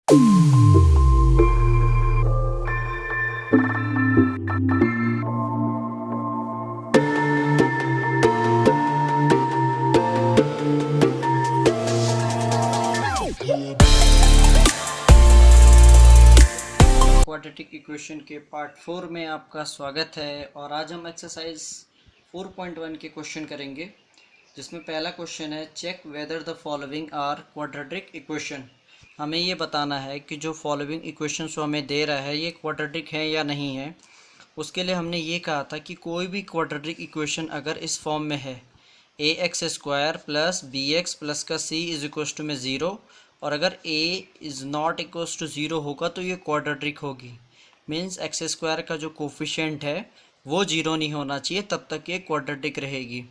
Quadratic equation के part 4 में आपका स्वागत है। और आज हम एक्सरसाइज 4.1 के क्वेश्चन करेंगे, जिसमें पहला क्वेश्चन है check whether the following are quadratic equation. हमें ये बताना है कि जो फॉलोइंग इक्वेशन जो हमें दे रहा है ये क्वाड्रेटिक है या नहीं है। उसके लिए हमने ये कहा था कि कोई भी क्वाड्रेटिक इक्वेशन अगर इस फॉर्म में है A x square plus B x plus का सी इज इक्वल्स टू में ज़ीरो, और अगर A is not equals to zero होगा तो ये क्वाड्रेटिक होगी। मीन्स एक्स स्क्वायर का जो कोफिशिएंट है वो जीरो नहीं होना चाहिए, तब तक ये क्वाड्रेटिक रहेगी।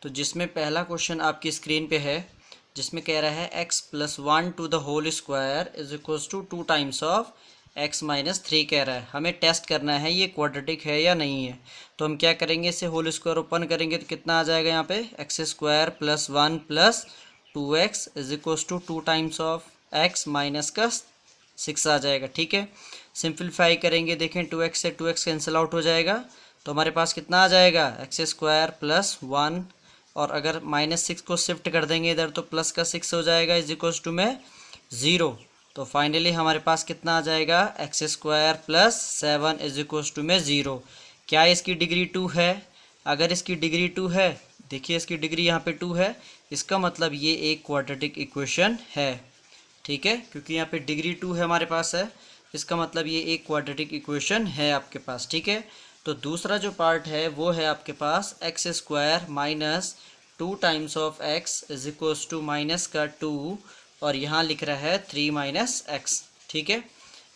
तो जिसमें पहला क्वेश्चन आपकी स्क्रीन पे है, जिसमें कह रहा है x plus one to the whole square is equals to 2 times of x minus 3 कह रहा है। हमें टेस्ट करना है ये क्वाड्रेटिक है या नहीं है। तो हम क्या करेंगे, इसे होल स्क्वायर ओपन करेंगे तो कितना आ जाएगा यहाँ पे, x square plus one plus 2x is equals to 2 times of x minus का 6 आ जाएगा। ठीक है, सिंप्लीफाई करेंगे, देखें 2x से 2x कैंसिल आउट हो जाएगा, तो हमारे पास कितना आ जाएगा, एक्स स्क्वायर प्लस वन, और अगर -6 को शिफ्ट कर देंगे इधर तो प्लस का 6 हो जाएगा इज इक्वल्स टू में 0। तो फाइनली हमारे पास कितना आ जाएगा, x square plus 7 is equals to में 0। क्या इसकी डिग्री 2 है? अगर इसकी डिग्री 2 है, देखिए इसकी डिग्री यहाँ पे 2 है, इसका मतलब ये एक क्वाड्रेटिक इक्वेशन है। ठीक है, क्योंकि यहाँ पे डिग्री 2 है हमारे पास है, इसका मतलब ये एक क्वाड्रेटिक इक्वेशन है आपके पास। ठीक है, तो दूसरा जो पार्ट है वो है आपके पास x square minus 2 times of x is equals to minus का 2, और यहाँ लिख रहा है 3 माइनस एक्स। ठीक है,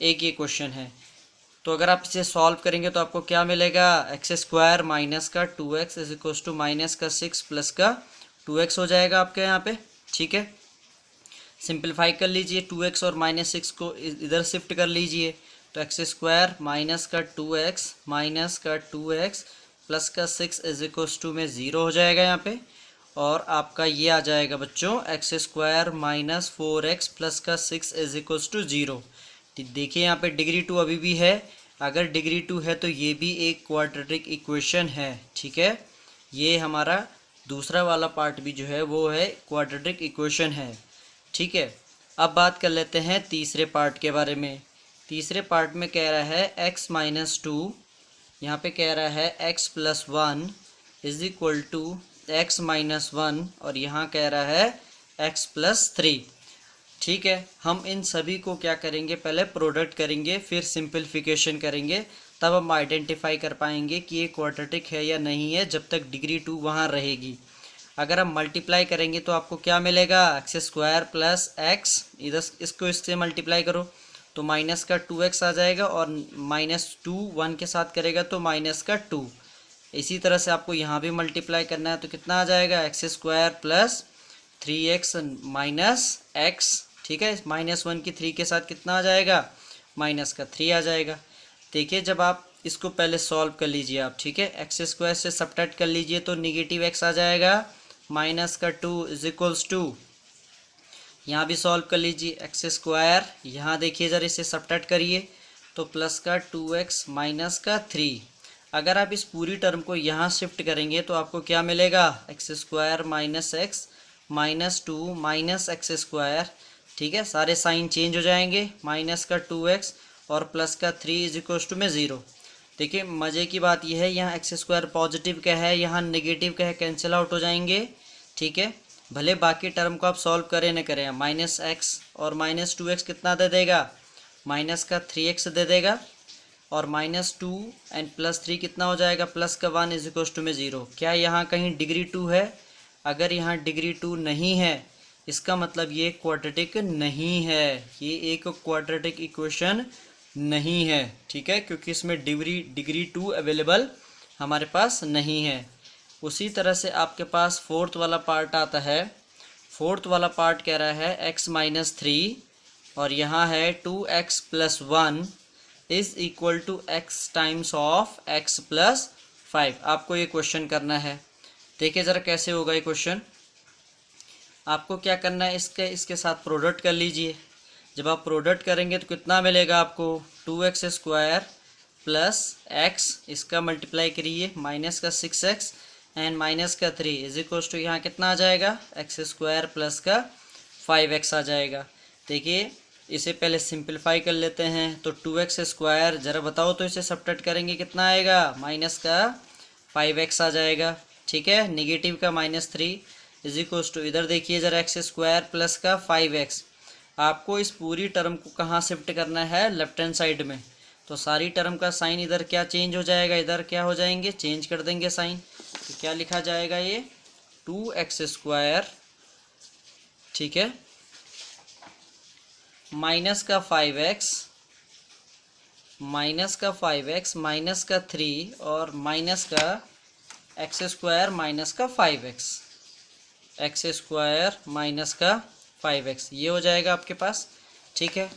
एक ये क्वेश्चन है। तो अगर आप इसे सॉल्व करेंगे तो आपको क्या मिलेगा, एक्स स्क्वायर माइनस का 2x is equals to minus का 6 प्लस का 2x हो जाएगा आपके यहाँ पे। ठीक है, सिंप्लीफाई कर लीजिए, 2x और -6 को इधर शिफ्ट कर लीजिए, तो एक्स स्क्वायर माइनस का 2x माइनस का 2x प्लस का 6 इज इक्वल्स टू में 0 हो जाएगा यहाँ पे। और आपका ये आ जाएगा बच्चों x square minus 4x plus का 6 इज इक्वल्स टू 0। देखिए यहाँ पे डिग्री 2 अभी भी है, अगर डिग्री 2 है तो ये भी एक क्वाड्रेटिक इक्वेशन है। ठीक है, ये हमारा दूसरा वाला पार्ट भी जो है वो है क्वाड्रेटिक इक्वेशन है। ठीक है, अब बात कर लेते हैं तीसरे पार्ट के बारे में। तीसरे पार्ट में कह रहा है x माइनस 2, यहाँ पे कह रहा है x plus 1 is equal to x minus 1, और यहाँ कह रहा है x प्लस 3। ठीक है, हम इन सभी को क्या करेंगे, पहले प्रोडक्ट करेंगे फिर सिंपलीफिकेशन करेंगे, तब हम आइडेंटिफाई कर पाएंगे कि ये क्वाड्रेटिक है या नहीं है, जब तक डिग्री 2 वहाँ रहेगी। अगर हम मल्टीप्लाई करेंगे तो आपको क्या मिलेगा, एक्स स्क्वायर प्लस एक्स, इधर इसको इससे मल्टीप्लाई करो तो माइनस का 2x आ जाएगा, और -2 1 के साथ करेगा तो माइनस का 2। इसी तरह से आपको यहाँ भी मल्टीप्लाई करना है तो कितना आ जाएगा, x square plus 3x minus x. ठीक है, -1 की 3 के साथ कितना आ जाएगा, माइनस का 3 आ जाएगा। देखिए जब आप इसको पहले सॉल्व कर लीजिए आप, ठीक है, एक्स स्क्वायर से सब्ट्रैक्ट कर लीजिए तो नेगेटिव x आ जाएगा, माइनस का 2 इज इक्वल्स टू, यहाँ भी सॉल्व कर लीजिए एक्स स्क्वायर, यहाँ देखिए ज़रा इसे सब्ट्रैक्ट करिए तो प्लस का 2x माइनस का 3। अगर आप इस पूरी टर्म को यहाँ शिफ्ट करेंगे तो आपको क्या मिलेगा, x square minus x minus 2 minus x square. ठीक है, सारे साइन चेंज हो जाएंगे, माइनस का 2x और प्लस का 3 इज इक्वल्स टू में 0। देखिए मज़े की बात यह है, यहाँ एक्स स्क्वायर पॉजिटिव का है, यहाँ नेगेटिव का है, कैंसिल आउट हो जाएंगे। ठीक है, भले बाकी टर्म को आप सॉल्व करें न करें, माइनस एक्स और माइनस 2x कितना दे देगा, माइनस का 3x दे देगा, और -2 एंड प्लस 3 कितना हो जाएगा, प्लस का 1 इज इक्वल्स टू में 0। क्या यहाँ कहीं डिग्री 2 है? अगर यहाँ डिग्री 2 नहीं है इसका मतलब ये क्वाड्रेटिक नहीं है, ये एक क्वाड्रेटिक इक्वेशन नहीं है। ठीक है, क्योंकि इसमें डिग्री 2 अवेलेबल हमारे पास नहीं है। उसी तरह से आपके पास फोर्थ वाला पार्ट आता है। फोर्थ वाला पार्ट कह रहा है x माइनस 3, और यहाँ है 2x plus 1 is equal to x times of x plus 5। आपको ये क्वेश्चन करना है, देखिए ज़रा कैसे होगा ये क्वेश्चन। आपको क्या करना है, इसके साथ प्रोडक्ट कर लीजिए। जब आप प्रोडक्ट करेंगे तो कितना मिलेगा आपको, 2x² प्लस x, इसका मल्टीप्लाई करिए माइनस का 6x एंड माइनस का 3 इज इक्वल टू यहाँ कितना आ जाएगा, x² प्लस का 5x आ जाएगा। देखिए इसे पहले सिंपलीफाई कर लेते हैं, तो 2x² ज़रा बताओ तो इसे सब्ट्रैक्ट करेंगे कितना आएगा, माइनस का 5x आ जाएगा। ठीक है, निगेटिव का -3 इज इक्वल टू इधर देखिए ज़रा x² प्लस का 5x। आपको इस पूरी टर्म को कहाँ शिफ्ट करना है, लेफ्ट हैंड साइड में। तो सारी टर्म का साइन इधर क्या चेंज हो जाएगा, इधर क्या हो जाएंगे, चेंज कर देंगे साइन। तो क्या लिखा जाएगा ये 2x², ठीक है, माइनस का 5x माइनस का 3 और माइनस का x² माइनस का 5x, x² माइनस का 5x, ये हो जाएगा आपके पास। ठीक है,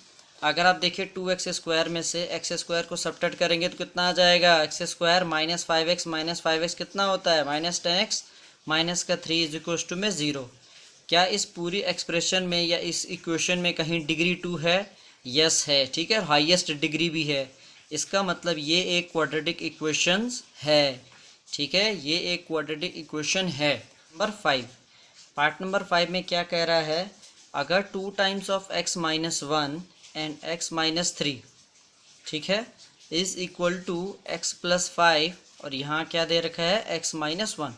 अगर आप देखिए 2x² में से x² को सब्ट्रैक्ट करेंगे तो कितना आ जाएगा, x² माइनस 5x कितना होता है, -10x माइनस का 3 इज इक्वल टू में 0। क्या इस पूरी एक्सप्रेशन में या इस इक्वेशन में कहीं डिग्री 2 है, यस है। ठीक है, हाईएस्ट डिग्री भी है, इसका मतलब ये एक क्वाड्रेटिक इक्वेशन है। ठीक है, ये एक क्वाड्रेटिक इक्वेशन है। नंबर 5, पार्ट नंबर 5 में क्या कह रहा है, अगर 2 times of x - 1 and x - 3, ठीक है, इज इक्वल टू x + 5 और यहाँ क्या दे रखा है, x - 1,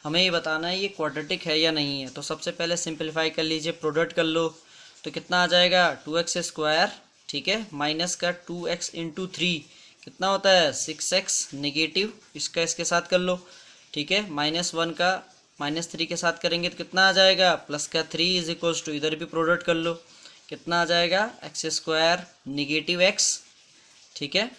हमें ये बताना है ये क्वाड्रेटिक है या नहीं है। तो सबसे पहले सिंपलीफाई कर लीजिए, प्रोडक्ट कर लो, तो कितना आ जाएगा 2x², ठीक है, माइनस का 2x × 3 कितना होता है 6x, निगेटिव इसका इसके साथ कर लो। ठीक है, -1 का -3 के साथ करेंगे तो कितना आ जाएगा, प्लस का 3 इज इक्वल टू इधर भी प्रोडक्ट कर लो, कितना आ जाएगा x² निगेटिव x, ठीक है,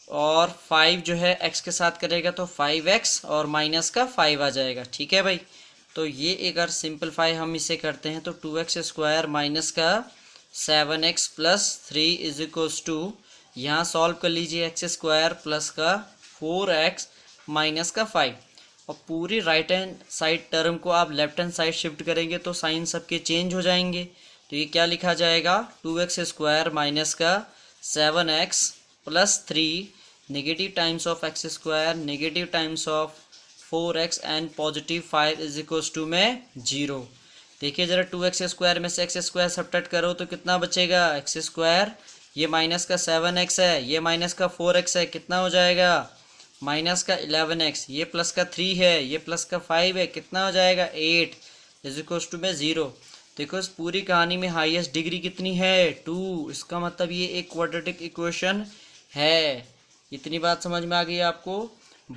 और 5 जो है x के साथ करेगा तो 5x और माइनस का 5 आ जाएगा। ठीक है भाई, तो ये अगर सिंपलीफाई हम इसे करते हैं तो 2x² माइनस का 7x plus 3 is equals to, यहाँ सॉल्व कर लीजिए x² प्लस का 4x माइनस का 5, और पूरी राइट हैंड साइड टर्म को आप लेफ्ट हैंड साइड शिफ्ट करेंगे तो साइन सबके चेंज हो जाएंगे। तो ये क्या लिखा जाएगा, 2x² माइनस का 7x plus 3 negative times of x² negative times of 4x and positive 5 is equals to में 0। देखिए ज़रा 2x² में से x² सब्ट्रैक्ट करो तो कितना बचेगा, x², ये माइनस का 7x है, ये माइनस का 4x है, कितना हो जाएगा माइनस का 11x, ये प्लस का 3 है, ये प्लस का 5 है, कितना हो जाएगा 8 इज इक्वल्स टू में 0। देखो इस पूरी कहानी में हाईएस्ट डिग्री कितनी है 2, इसका मतलब ये एक क्वाड्रेटिक इक्वेशन है। इतनी बात समझ में आ गई आपको।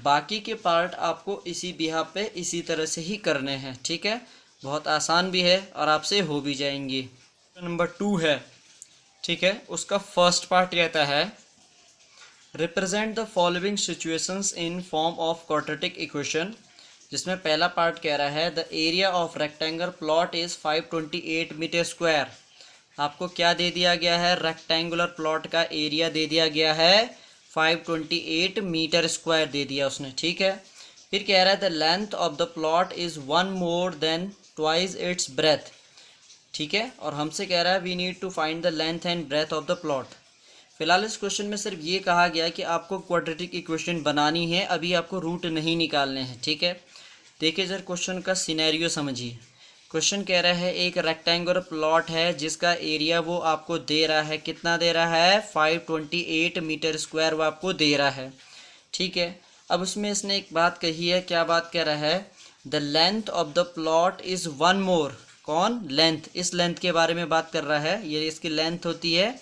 बाकी के पार्ट आपको इसी बिहाफ पे इसी तरह से ही करने हैं। ठीक है, बहुत आसान भी है और आपसे हो भी जाएंगी। नंबर 2 है, ठीक है, उसका फर्स्ट पार्ट कहता है represent the following situations in form of quadratic equation, जिसमें पहला पार्ट कह रहा है the area of rectangle plot is 528 metre square. आपको क्या दे दिया गया है, रेक्टेंगुलर प्लॉट का एरिया दे दिया गया है 528 मीटर स्क्वायर दे दिया उसने। ठीक है, फिर कह रहा है the length of the plot is 1 more than twice its breadth. ठीक है, और हमसे कह रहा है we need to find the length and breadth of the plot. फिलहाल इस क्वेश्चन में सिर्फ ये कहा गया कि आपको क्वाड्रेटिक इक्वेशन बनानी है, अभी आपको रूट नहीं निकालने हैं। ठीक है, देखिए जरा क्वेश्चन का सिनेरियो समझिए। क्वेश्चन कह रहा है एक रेक्टेंगुलर प्लॉट है जिसका एरिया वो आपको दे रहा है, कितना दे रहा है 528 मीटर स्क्वायर वो आपको दे रहा है। ठीक है, अब उसमें इसने एक बात कही है, क्या बात कह रहा है, the length of the plot is 1 मोर। कौन, लेंथ, इस लेंथ के बारे में बात कर रहा है, ये इसकी लेंथ होती है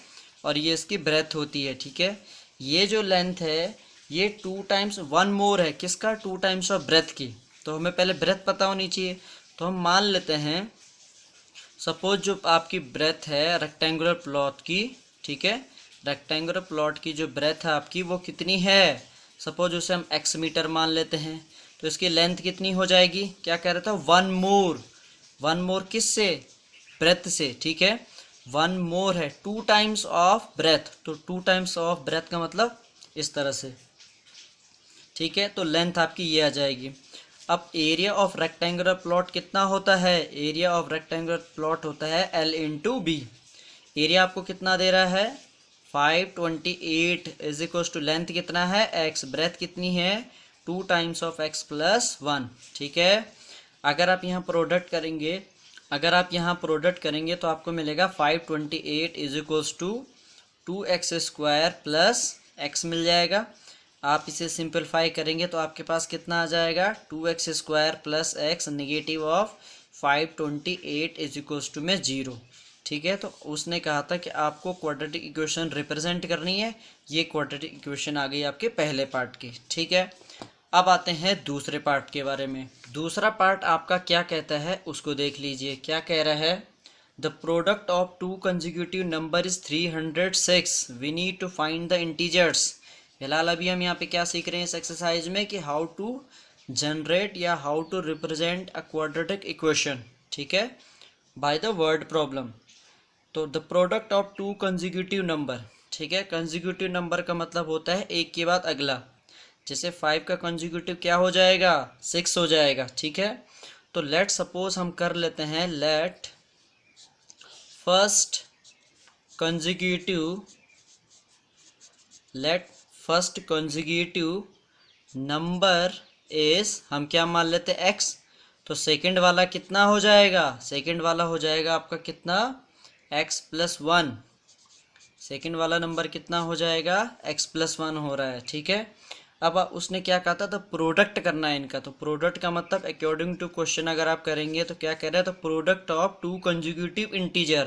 और ये इसकी ब्रेथ होती है। ठीक है, ये जो लेंथ है ये 2 टाइम्स 1 मोर है, किसका, 2 टाइम्स ऑफ ब्रेथ की। तो हमें पहले ब्रेथ पता होनी चाहिए, तो हम मान लेते हैं सपोज जो आपकी ब्रेथ है रेक्टेंगुलर प्लॉट की, ठीक है, रेक्टेंगुलर प्लॉट की जो ब्रेथ है आपकी वो कितनी है, सपोज उसे हम x मीटर मान लेते हैं, तो इसकी लेंथ कितनी हो जाएगी, क्या कह रहा था 1 मोर। 1 मोर किस से, ब्रेथ से। ठीक है, 1 मोर है 2 टाइम्स ऑफ ब्रेथ, तो 2 टाइम्स ऑफ ब्रेथ का मतलब इस तरह से। ठीक है, तो लेंथ आपकी ये आ जाएगी। अब एरिया ऑफ रेक्टेंगुलर प्लॉट कितना होता है, एरिया ऑफ रेक्टेंगुलर प्लॉट होता है L × B। एरिया आपको कितना दे रहा है 528 इज इक्वल टू लेंथ कितना है x, ब्रेथ कितनी है 2 टाइम्स ऑफ x प्लस 1। ठीक है, अगर आप यहाँ प्रोडक्ट करेंगे तो आपको मिलेगा 528 is equals to 2x² plus x मिल जाएगा। आप इसे सिंपलीफाई करेंगे तो आपके पास कितना आ जाएगा 2x² plus x negative of 528 is equals to में 0। ठीक है, तो उसने कहा था कि आपको क्वाड्रेटिक इक्वेशन रिप्रेजेंट करनी है। ये क्वाड्रेटिक इक्वेशन आ गई आपके पहले पार्ट की। ठीक है, अब आते हैं दूसरे पार्ट के बारे में। दूसरा पार्ट आपका क्या कहता है उसको देख लीजिए। क्या कह रहा है, the product of two consecutive number is 306, we need to find the integers. फिलहाल अभी हम यहाँ पे क्या सीख रहे हैं इस एक्सरसाइज में कि हाउ टू जनरेट या how to represent a quadratic equation. ठीक है, बाय द वर्ड प्रॉब्लम। तो the product of two consecutive number, ठीक है, कंसेक्यूटिव नंबर का मतलब होता है एक के बाद अगला। जैसे 5 का कंसेक्यूटिव क्या हो जाएगा 6 हो जाएगा। ठीक है, तो लेट सपोज हम कर लेते हैं let first consecutive number is, हम क्या मान लेते हैं x, तो सेकंड वाला कितना हो जाएगा, सेकंड वाला हो जाएगा आपका कितना x प्लस 1। सेकेंड वाला नंबर कितना हो जाएगा x प्लस 1 हो रहा है। ठीक है, अब उसने क्या कहा था, तो प्रोडक्ट करना है इनका। तो प्रोडक्ट का मतलब अकॉर्डिंग टू क्वेश्चन अगर आप करेंगे तो क्या कह रहा है, तो product of two consecutive integer,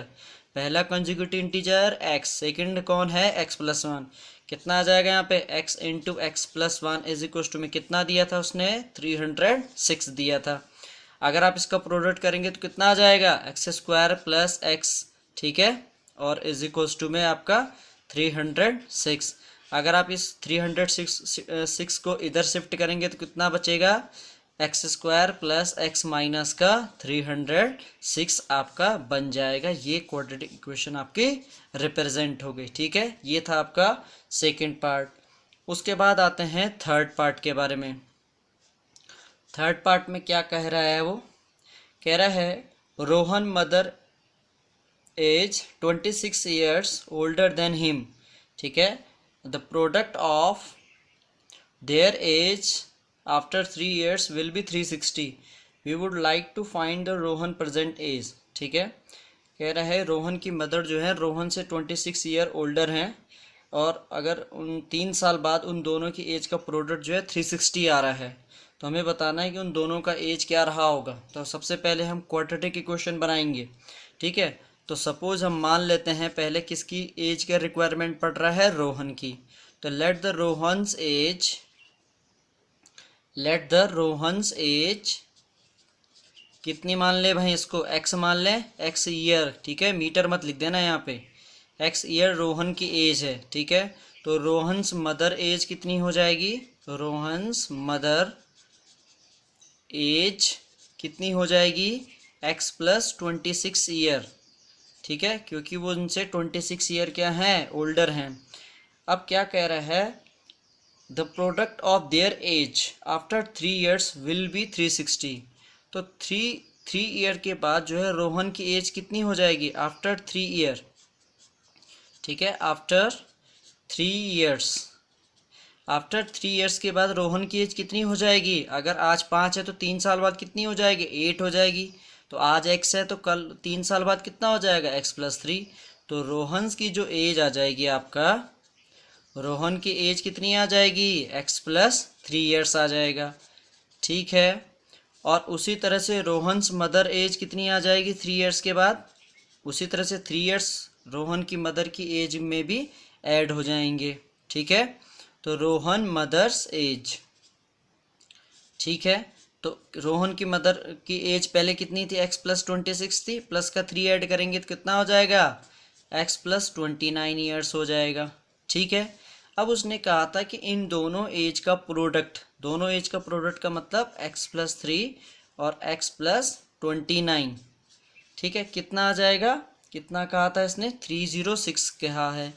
पहला कंसेक्यूटिव इंटीजर x, सेकंड कौन है x प्लस 1, कितना आ जाएगा यहाँ पे x into x plus 1 is equal to में कितना दिया था उसने 306 दिया था। अगर आप इसका प्रोडक्ट करेंगे तो कितना आ जाएगा x² प्लस x। ठीक है, और इज इक्वल्स टू में आपका 306। अगर आप इस 306 को इधर शिफ्ट करेंगे तो कितना बचेगा x² प्लस x माइनस का 306 आपका बन जाएगा। ये क्वाड्रेटिक इक्वेशन आपकी रिप्रेजेंट हो गई। ठीक है, ये था आपका सेकंड पार्ट। उसके बाद आते हैं थर्ड पार्ट के बारे में। थर्ड पार्ट में क्या कह रहा है, वो कह रहा है Rohan mother age 26 years older than him। ठीक है, the product of their age after 3 years will be 360, we would like to find the Rohan present age. ठीक है, कह रहा है रोहन की मदर जो है रोहन से 26 ईयर ओल्डर हैं, और अगर उन 3 साल बाद उन दोनों की एज का प्रोडक्ट जो है 360 आ रहा है, तो हमें बताना है कि उन दोनों का एज क्या रहा होगा। तो सबसे पहले हम क्वाड्रेटिक इक्वेशन बनाएंगे। ठीक है, तो सपोज हम मान लेते हैं पहले किसकी एज का रिक्वायरमेंट पड़ रहा है रोहन की। तो लेट द रोहन्स एज कितनी मान ले भाई, इसको x मान ले, x ईयर। ठीक है, मीटर मत लिख देना यहाँ पे, x ईयर रोहन की एज है। ठीक है, तो रोहन्स मदर एज कितनी हो जाएगी, रोहन्स मदर एज कितनी हो जाएगी x प्लस 26 ईयर। ठीक है, क्योंकि वो उनसे 26 ईयर क्या हैं ओल्डर हैं। अब क्या कह रहा है, the product of their age after 3 years will be 360। तो 3 ईयर के बाद जो है रोहन की एज कितनी हो जाएगी आफ्टर 3 ईयर। ठीक है, आफ्टर 3 years के बाद रोहन की एज कितनी हो जाएगी, अगर आज 5 है तो 3 साल बाद कितनी हो जाएगी 8 हो जाएगी। तो आज x है तो कल 3 साल बाद कितना हो जाएगा x प्लस 3। तो रोहन की जो एज आ जाएगी आपका, रोहन की एज कितनी आ जाएगी x प्लस 3 ईयर्स आ जाएगा। ठीक है, और उसी तरह से रोहन्स मदर एज कितनी आ जाएगी 3 ईयर्स के बाद, उसी तरह से 3 ईयर्स रोहन की मदर की एज में भी ऐड हो जाएंगे। ठीक है, तो रोहन मदर्स एज। ठीक है, तो रोहन की मदर की एज पहले कितनी थी x प्लस 26 थी, प्लस का 3 ऐड करेंगे तो कितना हो जाएगा x प्लस 29 ईयर्स हो जाएगा। ठीक है, अब उसने कहा था कि इन दोनों एज का प्रोडक्ट, दोनों एज का प्रोडक्ट का मतलब x प्लस 3 और x प्लस 29। ठीक है, कितना आ जाएगा, कितना कहा था इसने 306 कहा है।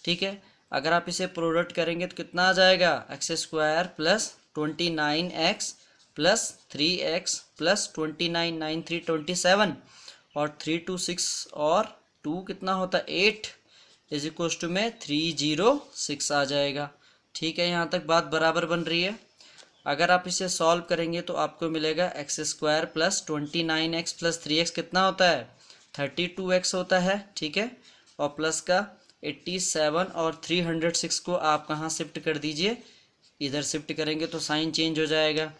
ठीक है, अगर आप इसे प्रोडक्ट करेंगे तो कितना आ जाएगा x² plus 29x plus 3x plus 29 9 3 27 और 3 2 6 और 2 कितना होता है 8 इज इक्व टू में 306 आ जाएगा। ठीक है, यहाँ तक बात बराबर बन रही है। अगर आप इसे सॉल्व करेंगे तो आपको मिलेगा x square plus 29x plus 3x कितना होता है 32x होता है। ठीक है, और प्लस का 87 और 306 को आप कहाँ शिफ्ट कर दीजिए, इधर शिफ्ट करेंगे तो साइन चेंज हो जाएगा।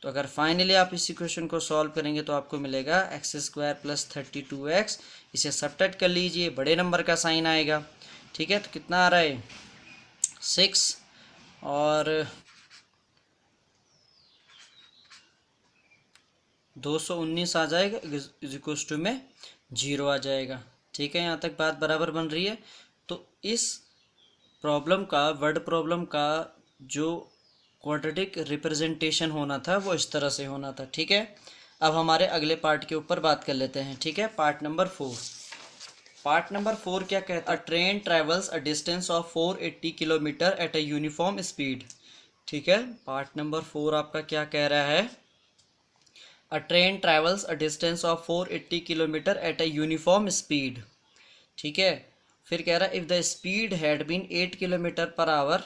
तो अगर फाइनली आप इस इक्वेशन को सॉल्व करेंगे तो आपको मिलेगा एक्स स्क्वायर प्लस 32x, इसे सब्ट्रैक्ट कर लीजिए, बड़े नंबर का साइन आएगा। ठीक है, तो कितना आ रहा है 6 और 219 आ जाएगा इज इक्वल टू में 0 आ जाएगा। ठीक है, यहाँ तक बात बराबर बन रही है। तो इस प्रॉब्लम का, वर्ड प्रॉब्लम का जो क्वाड्रेटिक रिप्रेजेंटेशन होना था वो इस तरह से होना था। ठीक है, अब हमारे अगले पार्ट के ऊपर बात कर लेते हैं। ठीक है, पार्ट नंबर 4। पार्ट नंबर 4 क्या कहता है, a train travels a distance of 480 kilometre at a uniform speed. ठीक है, पार्ट नंबर 4 आपका क्या कह रहा है, a train travels a distance of 480 kilometre at a uniform speed. ठीक है, फिर कह रहा है if the speed had been 8 kilometre per hour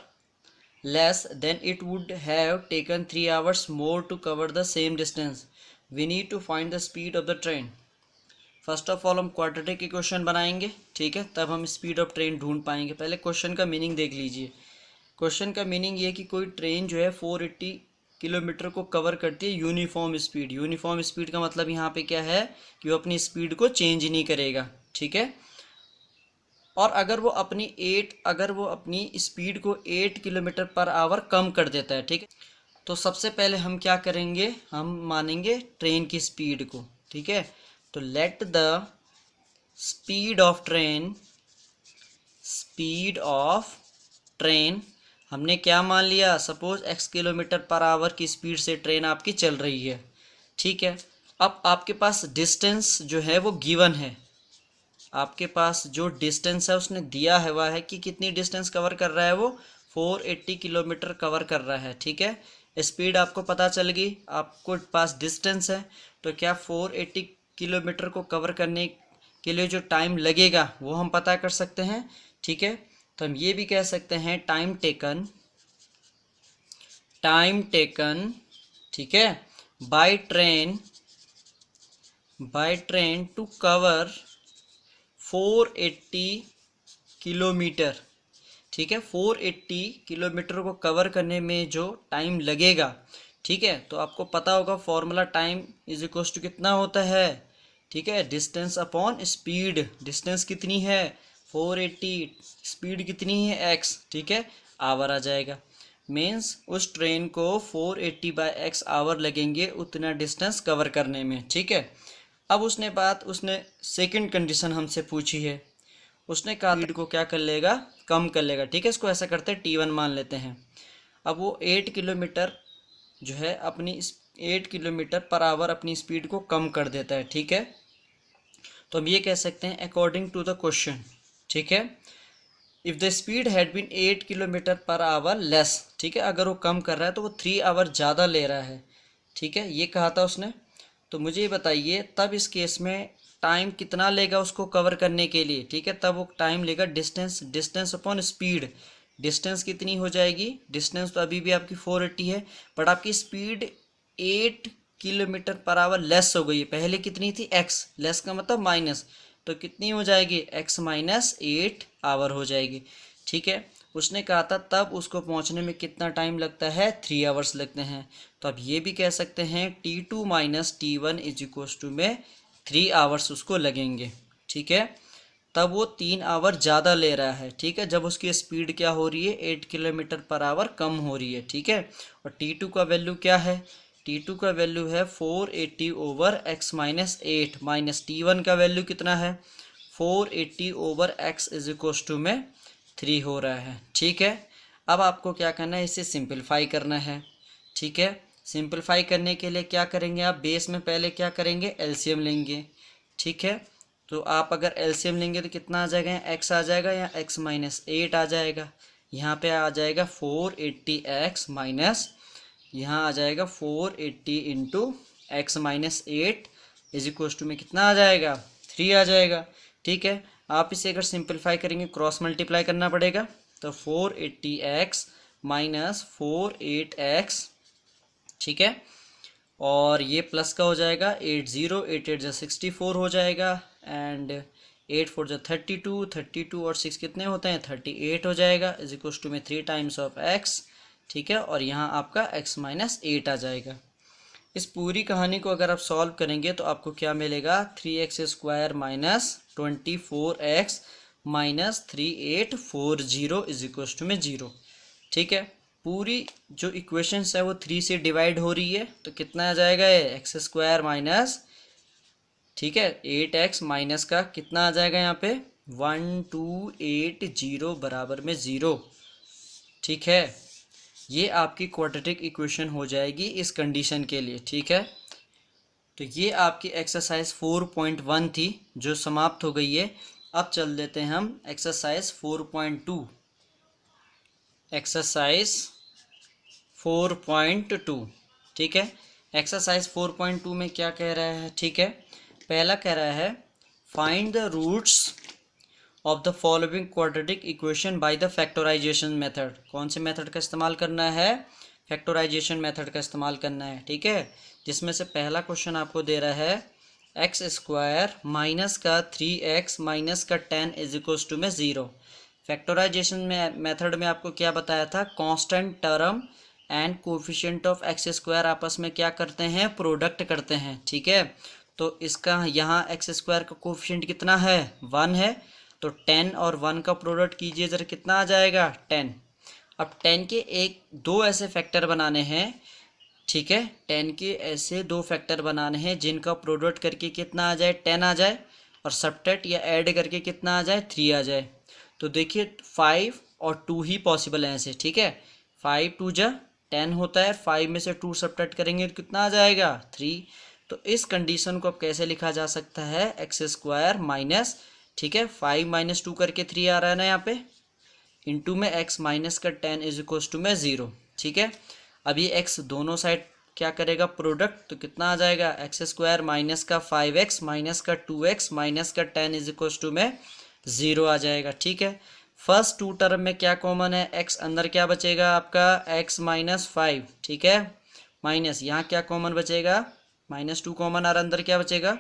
less than it would have taken 3 hours more to cover the same distance, we need to find the speed of the train. First of all हम quadratic equation बनाएंगे। ठीक है, तब हम speed of train ढूंढ पाएंगे। पहले question का मीनिंग देख लीजिए। क्वेश्चन का मीनिंग ये कि कोई ट्रेन जो है 480 किलोमीटर को कवर करती है यूनिफॉर्म स्पीड। यूनिफॉर्म स्पीड का मतलब यहाँ पे क्या है कि वो अपनी स्पीड को चेंज नहीं करेगा। ठीक है, और अगर वो अपनी स्पीड को 8 किलोमीटर पर आवर कम कर देता है। ठीक है, तो सबसे पहले हम क्या करेंगे, हम मानेंगे ट्रेन की स्पीड को। ठीक है, तो let the speed of train हमने क्या मान लिया, suppose x kilometre per our की स्पीड से ट्रेन आपकी चल रही है। ठीक है, अब आपके पास डिस्टेंस जो है वो गिवन है, आपके पास जो डिस्टेंस है उसने दिया है वह है कि कितनी डिस्टेंस कवर कर रहा है, वो 480 किलोमीटर कवर कर रहा है। ठीक है, स्पीड आपको पता चल गई, आपको पास डिस्टेंस है, तो क्या 480 किलोमीटर को कवर करने के लिए जो टाइम लगेगा वो हम पता कर सकते हैं। ठीक है, तो हम ये भी कह सकते हैं टाइम टेकन ठीक है by train to cover 480 kilometre. ठीक है, 480 किलोमीटर को कवर करने में जो टाइम लगेगा। ठीक है, तो आपको पता होगा formula time is equal to कितना होता है। ठीक है, डिस्टेंस अपॉन स्पीड। डिस्टेंस कितनी है 480, स्पीड कितनी है x। ठीक है, आवर आ जाएगा, मीन्स उस ट्रेन को 480 बाय x आवर लगेंगे उतना डिस्टेंस कवर करने में। ठीक है, अब उसने सेकंड कंडीशन हमसे पूछी है, उसने कहा स्पीड को क्या कर लेगा, कम कर लेगा। ठीक है, इसको ऐसा करते हैं T1 मान लेते हैं। अब वो 8 किलोमीटर जो है अपनी 8 किलोमीटर पर आवर अपनी स्पीड को कम कर देता है। ठीक है, तो हम ये कह सकते हैं अकॉर्डिंग टू द क्वेश्चन। ठीक है, if the speed had been 8 kilometre per hour less. ठीक है, अगर वो कम कर रहा है तो वो 3 आवर ज़्यादा ले रहा है। ठीक है, ये कहा था उसने। तो मुझे ये बताइए तब इस केस में टाइम कितना लेगा उसको कवर करने के लिए। ठीक है, तब वो टाइम लेगा डिस्टेंस अपॉन स्पीड। डिस्टेंस कितनी हो जाएगी, डिस्टेंस तो अभी भी आपकी 480 है, बट आपकी speed 8 kilometre per hour less हो गई है। पहले कितनी थी x, लेस का मतलब माइनस, तो कितनी हो जाएगी x माइनस 8 आवर हो जाएगी। ठीक है, उसने कहा था तब उसको पहुंचने में कितना टाइम लगता है, 3 आवर्स लगते हैं। तो अब ये भी कह सकते हैं T2 minus T1 is equal to में 3 आवर्स उसको लगेंगे। ठीक है, तब वो 3 आवर ज़्यादा ले रहा है। ठीक है, जब उसकी स्पीड क्या हो रही है 8 किलोमीटर पर आवर कम हो रही है। ठीक है, और T2 का वैल्यू क्या है, T2 का वैल्यू है 480 over x minus 8, minus T1 का वैल्यू कितना है 480 over x is equal to में 3 हो रहा है। ठीक है, अब आपको क्या करना है, इसे सिंपलीफाई करना है। ठीक है, सिंपलीफाई करने के लिए क्या करेंगे आप, बेस में पहले क्या करेंगे एलसीएम लेंगे। ठीक है, तो आप अगर एलसीएम लेंगे तो कितना आ जाएगा, x आ जाएगा या x माइनस 8 आ जाएगा। यहाँ पे आ जाएगा 480x माइनस, यहाँ आ जाएगा 480 into x minus 8 is equal to में कितना आ जाएगा 3 आ जाएगा। ठीक है, आप इसे अगर सिंपलीफाई करेंगे क्रॉस मल्टीप्लाई करना पड़ेगा, तो 480x माइनस 48x, ठीक है, और ये प्लस का हो जाएगा 80, 8 8 64 हो जाएगा, एंड 8 4 32, 32 और 6 कितने होते हैं 38 हो जाएगा, इज इक्वल टू में 3 टाइम्स ऑफ x, ठीक है, और यहाँ आपका x माइनस 8 आ जाएगा। इस पूरी कहानी को अगर आप सॉल्व करेंगे तो आपको क्या मिलेगा 3x² minus 24x minus 3840 is equal to में 0, ठीक है। पूरी जो इक्वेशंस है वो 3 से डिवाइड हो रही है, तो कितना आ जाएगा ये x² माइनस, ठीक है, 8x माइनस का कितना आ जाएगा यहाँ पे 1280 बराबर में 0, ठीक है। ये आपकी क्वाड्रेटिक इक्वेशन हो जाएगी इस कंडीशन के लिए, ठीक है। तो ये आपकी एक्सरसाइज 4.1 थी जो समाप्त हो गई है। अब चल देते हैं हम एक्सरसाइज 4.2। एक्सरसाइज 4.2, ठीक है। एक्सरसाइज 4.2 में क्या कह रहा है, ठीक है। पहला कह रहा है find the roots of the following quadratic equation by the factorisation method. कौन से मेथड का इस्तेमाल करना है, फैक्टराइजेशन मेथड का इस्तेमाल करना है, ठीक है। जिसमें से पहला क्वेश्चन आपको दे रहा है x² माइनस का 3x माइनस का 10 इज इक्वल टू में 0। फैक्टराइजेशन में मेथड में आपको क्या बताया था, constant term and coefficient of x² आपस में क्या करते हैं, प्रोडक्ट करते हैं, ठीक है। तो इसका यहाँ x² का कोफिशिएंट कितना है 1 है, तो 10 और 1 का प्रोडक्ट कीजिए जरा, कितना आ जाएगा 10। अब 10 के दो ऐसे फैक्टर बनाने हैं, ठीक है, 10 के ऐसे दो फैक्टर बनाने हैं जिनका प्रोडक्ट करके कितना आ जाए 10 आ जाए, और सब्ट्रैक्ट या ऐड करके कितना आ जाए 3 आ जाए। तो देखिए 5 और 2 ही पॉसिबल है ऐसे, ठीक है। 5 2 जा 10 होता है, 5 में से 2 सब्ट्रैक्ट करेंगे तो कितना आ जाएगा 3। तो इस कंडीशन को अब कैसे लिखा जा सकता है, x² माइनस, ठीक है, 5 माइनस 2 करके 3 आ रहा है ना यहाँ पे, इंटू में x माइनस का 10 इज इक्वल टू में 0, ठीक है। अब ये x दोनों साइड क्या करेगा प्रोडक्ट, तो कितना आ जाएगा x² माइनस का 5x माइनस का 2x माइनस का 10 इज इक्वल टू में 0 आ जाएगा, ठीक है। फर्स्ट 2 टर्म में क्या कॉमन है, x अंदर क्या बचेगा आपका x माइनस 5, ठीक है, माइनस यहाँ क्या कॉमन बचेगा -2 कॉमन आ रहा, अंदर क्या बचेगा,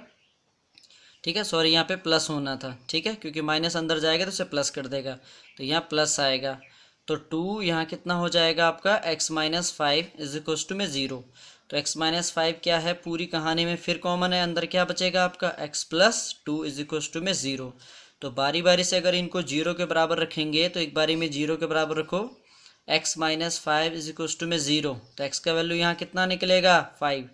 ठीक है, सॉरी यहाँ पे प्लस होना था, ठीक है, क्योंकि माइनस अंदर जाएगा तो उसे प्लस कर देगा, तो यहाँ प्लस आएगा, तो 2 यहाँ कितना हो जाएगा आपका x minus 5 is equal to में 0। तो x माइनस 5 क्या है पूरी कहानी में फिर कॉमन है, अंदर क्या बचेगा आपका x plus 2 is equal to में 0। तो बारी बारी से अगर इनको 0 के बराबर रखेंगे तो एक बारी में 0 के बराबर रखो, x minus 5 is equal to में 0, तो x का वैल्यू यहाँ कितना निकलेगा 5,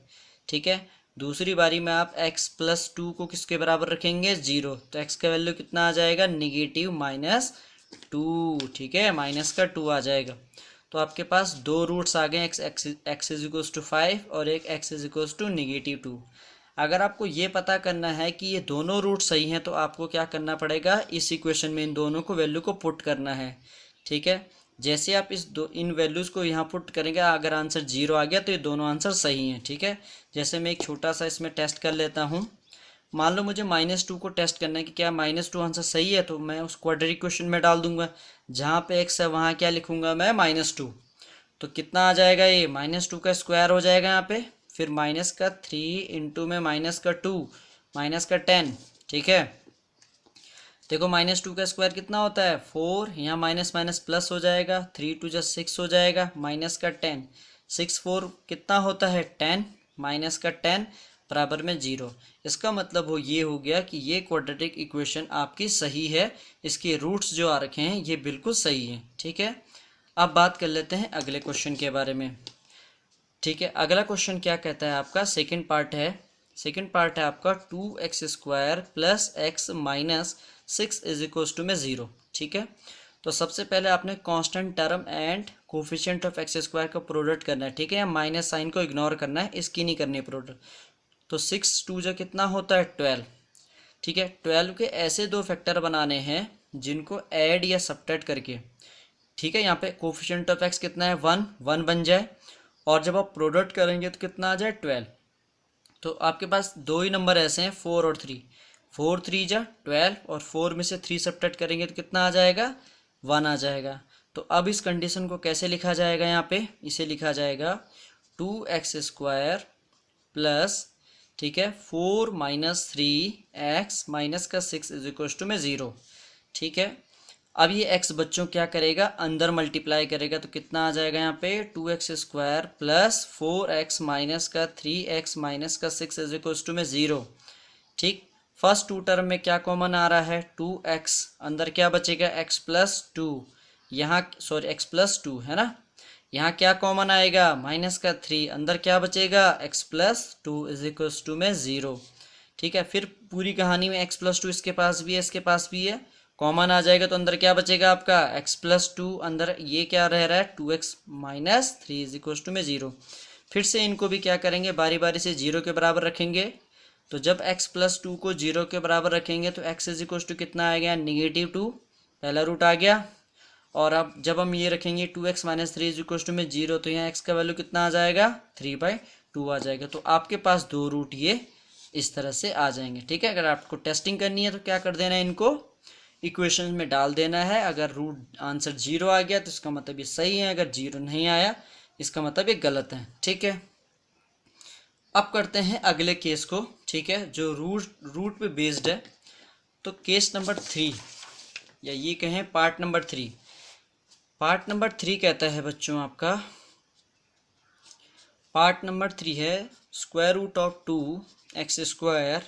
ठीक है। दूसरी बारी में आप x प्लस 2 को किसके बराबर रखेंगे 0, तो x का वैल्यू कितना आ जाएगा नेगेटिव -2, ठीक है, माइनस का 2 आ जाएगा। तो आपके पास दो रूट्स आ गए, x इज इक्वल टू 5 और एक x इज इक्वल टू -2। अगर आपको ये पता करना है कि ये दोनों रूट सही हैं तो आपको क्या करना पड़ेगा, इस इक्वेशन में इन दोनों को वैल्यू को पुट करना है, ठीक है। जैसे आप इन वैल्यूज़ को यहाँ पुट करेंगे, अगर आंसर 0 आ गया तो ये दोनों आंसर सही हैं, ठीक है। जैसे मैं एक छोटा सा इसमें टेस्ट कर लेता हूँ, मान लो मुझे -2 को टेस्ट करना है कि क्या -2 आंसर सही है, तो मैं उस क्वाड्रेटिक इक्वेशन में डाल दूंगा, जहाँ पे x है वहाँ क्या लिखूंगा मैं -2, तो कितना आ जाएगा ये -2 का स्क्वायर हो जाएगा यहाँ पे, फिर माइनस का 3 इंटू में माइनस का 2 माइनस का 10, ठीक है। देखो -2 का स्क्वायर कितना होता है 4, यहाँ माइनस माइनस प्लस हो जाएगा, 3 2 जा 6 हो जाएगा, माइनस का 10, 6 4 कितना होता है 10, माइनस का 10 बराबर में 0। इसका मतलब ये हो गया कि ये क्वाड्रेटिक इक्वेशन आपकी सही है, इसके रूट्स जो आ रखे हैं ये बिल्कुल सही है, ठीक है। अब बात कर लेते हैं अगले क्वेश्चन के बारे में, ठीक है। अगला क्वेश्चन क्या कहता है आपका, सेकंड पार्ट है आपका 2x² plus x minus 6 is equal to में 0, ठीक है। तो सबसे पहले आपने constant term and coefficient of x² का प्रोडक्ट करना है, ठीक है, या माइनस साइन को इग्नोर करना है, इसकी नहीं करनी है प्रोडक्ट। तो 6 2 जा कितना होता है 12, ठीक है। 12 के ऐसे दो फैक्टर बनाने हैं जिनको ऐड या सब्ट्रैक्ट करके, ठीक है, यहाँ पे कोफिशिएंट ऑफ x कितना है 1 बन जाए, और जब आप प्रोडक्ट करेंगे तो कितना आ जाए 12। तो आपके पास दो ही नंबर ऐसे हैं 4 और 3। 4 3 जा 12 और 4 में से 3 सब्ट्रैक्ट करेंगे तो कितना आ जाएगा, 1 आ जाएगा। तो अब इस कंडीशन को कैसे लिखा जाएगा, यहाँ पे इसे लिखा जाएगा 2x² प्लस, ठीक है, 4 माइनस 3x माइनस का 6 इज इक्वल टू में 0। ठीक है, अब ये x बच्चों क्या करेगा, अंदर मल्टीप्लाई करेगा तो कितना आ जाएगा यहाँ पे 2x² प्लस 4x माइनस का 3x माइनस का 6 इज इक्वल टू में 0। ठीक, फर्स्ट टू टर्म में क्या कॉमन आ रहा है, 2x, अंदर क्या बचेगा x प्लस 2, यहाँ सॉरी x प्लस 2 है ना, यहाँ क्या कॉमन आएगा, माइनस का 3, अंदर क्या बचेगा x plus 2 is equal to में 0। ठीक है, फिर पूरी कहानी में x प्लस 2 इसके पास भी है, इसके पास भी है, कॉमन आ जाएगा तो अंदर क्या बचेगा आपका x प्लस 2, अंदर ये क्या रह रहा है 2x minus 3 is equal to में 0। फिर से इनको भी क्या करेंगे, बारी बारी से 0 के बराबर रखेंगे। तो जब x प्लस 2 को 0 के बराबर रखेंगे तो x इज इक्वल टू कितना आ गया, -2, पहला रूट आ गया। और अब जब हम ये रखेंगे 2x minus 3 is equal to में 0, तो यहाँ x का वैल्यू कितना आ जाएगा, 3/2 आ जाएगा। तो आपके पास दो रूट ये इस तरह से आ जाएंगे। ठीक है, अगर आपको टेस्टिंग करनी है तो क्या कर देना है, इनको इक्वेशन में डाल देना है। अगर रूट आंसर 0 आ गया तो इसका मतलब ये सही है, अगर 0 नहीं आया इसका मतलब ये गलत है। ठीक है, अब करते हैं अगले केस को। ठीक है, जो रूट पे बेस्ड है। तो केस नंबर 3 या ये कहें पार्ट नंबर 3। पार्ट नंबर 3 कहता है बच्चों आपका, पार्ट नंबर 3 है square root of 2x²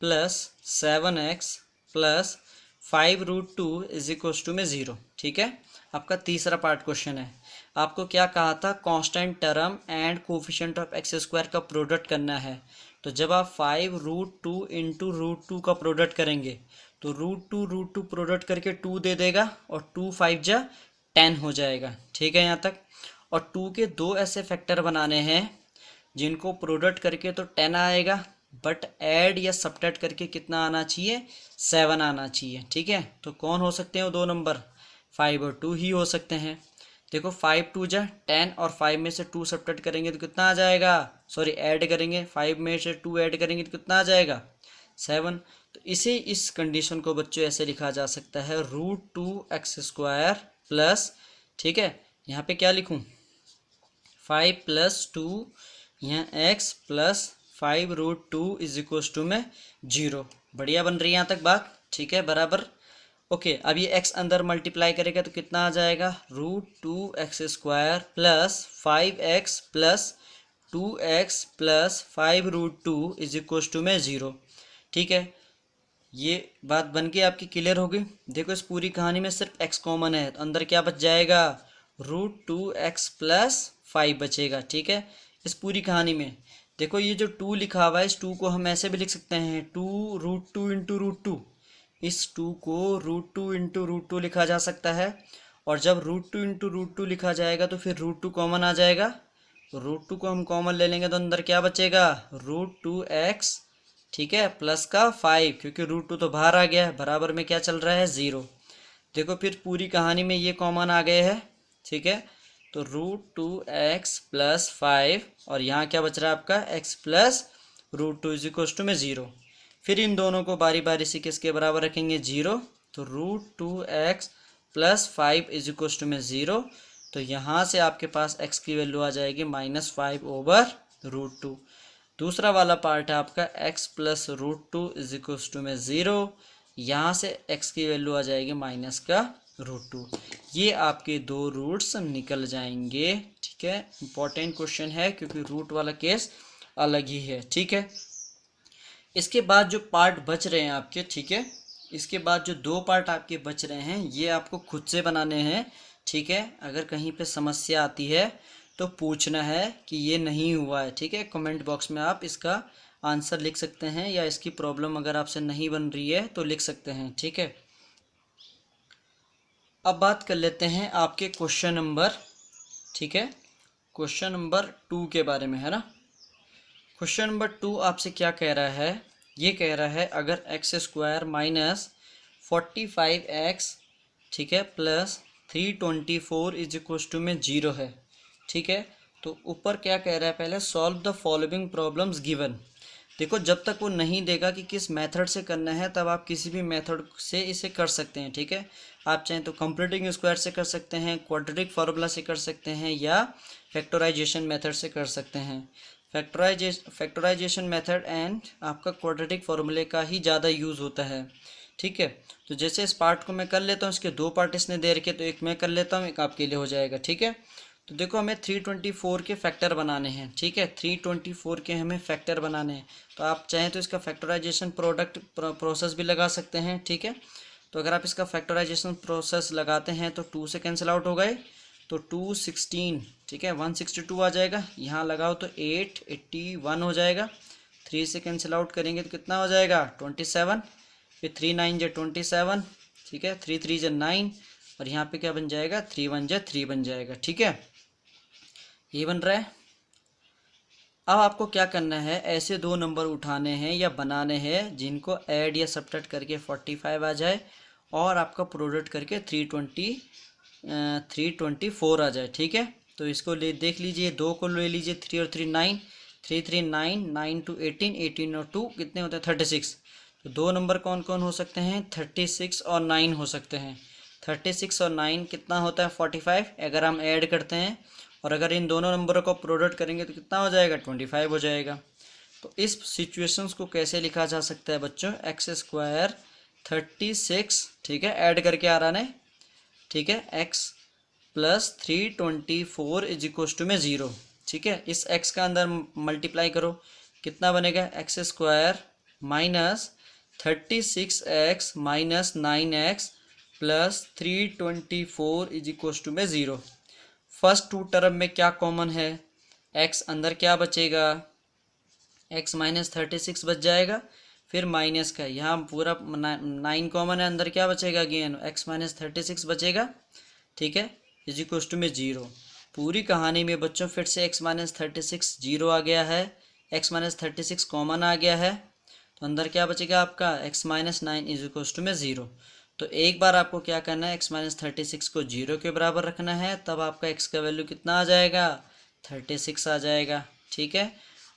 plus 7x plus 5√2 is equal to में 0। ठीक है, आपका तीसरा पार्ट क्वेश्चन है। आपको क्या कहा था, constant term and coefficient of x² का प्रोडक्ट करना है। तो जब आप 5√2 इंटू √2 का प्रोडक्ट करेंगे तो √2 प्रोडक्ट करके 2 दे देगा और 2 5 जा 10 हो जाएगा। ठीक है यहाँ तक। और 2 के दो ऐसे फैक्टर बनाने हैं जिनको प्रोडक्ट करके तो 10 आएगा, बट ऐड या सब्ट्रैक्ट करके कितना आना चाहिए, 7 आना चाहिए। ठीक है, तो कौन हो सकते हैं वो दो नंबर, 5 और 2 ही हो सकते हैं। देखो 5 2 जा 10 और 5 में से 2 सब्ट्रैक्ट करेंगे तो कितना आ जाएगा, सॉरी ऐड करेंगे, 5 में से 2 ऐड करेंगे तो कितना आ जाएगा, 7। तो इस कंडीशन को बच्चों ऐसे लिखा जा सकता है √2x² प्लस, ठीक है, यहाँ पे क्या लिखूँ, 5 + 2 यहाँ x plus 5√2 is equal to में 0। बढ़िया बन रही है यहाँ तक बात। ठीक है, बराबर। ओके, अब ये x अंदर मल्टीप्लाई करेगा तो कितना आ जाएगा, √2x² plus 5x plus 2x plus 5√2 is equal to में 0। ठीक है, ये बात बन के आपकी क्लियर होगी। देखो इस पूरी कहानी में सिर्फ x कॉमन है तो अंदर क्या बच जाएगा, √2x प्लस 5 बचेगा। ठीक है, इस पूरी कहानी में देखो ये जो 2 लिखा हुआ है, इस 2 को हम ऐसे भी लिख सकते हैं 2√2 इंटू √2। इस 2 को √2 इंटू √2 लिखा जा सकता है। और जब √2 इंटू √2 लिखा जाएगा तो फिर √2 कॉमन आ जाएगा। तो √2 को हम कॉमन ले लेंगे तो अंदर क्या बचेगा, √2x, ठीक है, प्लस का 5, क्योंकि √2 तो बाहर आ गया है, बराबर में क्या चल रहा है, 0। देखो फिर पूरी कहानी में ये कॉमन आ गए हैं। ठीक है, तो √2x प्लस 5 और यहाँ क्या बच रहा है आपका, x plus √2 is equal to में 0। फिर इन दोनों को बारी बारी से किसके बराबर रखेंगे, 0। तो √2x plus 5 is equal to में 0। तो यहाँ से आपके पास x की वैल्यू आ जाएगी -5/√2। दूसरा वाला पार्ट है आपका x plus √2 is equal to में 0। यहाँ से x की वैल्यू आ जाएगी -√2। ये आपके दो रूट्स निकल जाएंगे। ठीक है, इंपॉर्टेंट क्वेश्चन है क्योंकि रूट वाला केस अलग ही है। ठीक है, इसके बाद जो पार्ट बच रहे हैं आपके, ठीक है, इसके बाद जो दो पार्ट आपके बच रहे हैं ये आपको खुद से बनाने हैं। ठीक है, अगर कहीं पे समस्या आती है तो पूछना है कि ये नहीं हुआ है। ठीक है, कमेंट बॉक्स में आप इसका आंसर लिख सकते हैं या इसकी प्रॉब्लम अगर आपसे नहीं बन रही है तो लिख सकते हैं। ठीक है, अब बात कर लेते हैं आपके क्वेश्चन नंबर, ठीक है, क्वेश्चन नंबर 2 के बारे में, है ना। क्वेश्चन नंबर 2 आपसे क्या कह रहा है, ये कह रहा है अगर x² माइनस 45x, ठीक है, प्लस 324 इज इक्वल टू में 0 है। ठीक है, तो ऊपर क्या कह रहा है, पहले solve the following problems given. देखो जब तक वो नहीं देगा कि किस मेथड से करना है तब आप किसी भी मेथड से इसे कर सकते हैं, ठीक है। आप चाहें तो कंप्लीटिंग स्क्वायर से कर सकते हैं, क्वाड्रेटिक फार्मूला से कर सकते हैं, या फैक्टराइजेशन मेथड से कर सकते हैं। फैक्टराइजेशन मेथड एंड आपका क्वाड्रेटिक फार्मूले का ही ज़्यादा यूज़ होता है, ठीक है। तो जैसे इस पार्ट को मैं कर लेता हूँ, इसके दो पार्ट इसने दे रखे, तो एक मैं कर लेता हूँ, एक आपके लिए हो जाएगा, ठीक है। तो देखो हमें 324 के फैक्टर बनाने हैं, ठीक है। 324 के हमें फैक्टर बनाने हैं, तो आप चाहें तो इसका फैक्टराइजेशन प्रोसेस भी लगा सकते हैं, ठीक है। तो अगर आप इसका फैक्टराइजेशन प्रोसेस लगाते हैं तो 2 से कैंसिल आउट हो गए, तो 216, ठीक है, 162 आ जाएगा। यहाँ लगाओ तो 881 हो जाएगा। 3 से कैंसिल आउट करेंगे तो कितना हो जाएगा, 27। फिर 3 9 जा 27, ठीक है, 3 3 जा 9, और यहाँ पे क्या बन जाएगा, 3 1 जा 3 बन जाएगा, ठीक है। ये बन रहा है। अब आपको क्या करना है, ऐसे दो नंबर उठाने हैं या बनाने हैं जिनको ऐड या सब्ट्रैक्ट करके 45 आ जाए और आपका प्रोडक्ट करके 324 आ जाए, ठीक है। तो इसको देख लीजिए, दो को ले लीजिए, 3 और 3 9, 3 3 9, 9 2 18, 18 और 2 कितने होते हैं, 36। तो दो नंबर कौन कौन हो सकते हैं, 36 और 9 हो सकते हैं। 36 और 9 कितना होता है, 45 अगर हम ऐड करते हैं, और अगर इन दोनों नंबरों को प्रोडक्ट करेंगे तो कितना हो जाएगा, 25 हो जाएगा। तो इस सिचुएशंस को कैसे लिखा जा सकता है बच्चों, एक्स स्क्वायर 36, ठीक है, ऐड करके आ रहा है, ठीक है, x plus 324 is equal to में 0, ठीक है। इस एक्स का अंदर मल्टीप्लाई करो, कितना बनेगा, x square minus 36x minus 9x plus 324 is equal to में 0। फर्स्ट टू टर्म में क्या कॉमन है, x अंदर क्या बचेगा, x माइनस 36 बच जाएगा, फिर माइनस का यहाँ पूरा 9 कॉमन है, अंदर क्या बचेगा अगेन, x माइनस 36 बचेगा, ठीक है, इज इक्वल टू में 0। पूरी कहानी में बच्चों फिर से x माइनस 36 0 आ गया है, x माइनस 36 कॉमन आ गया है, तो अंदर क्या बचेगा आपका, x minus 9 is equal to में 0। तो एक बार आपको क्या करना है, x माइनस 36 को 0 के बराबर रखना है, तब आपका x का वैल्यू कितना आ जाएगा, 36 आ जाएगा, ठीक है।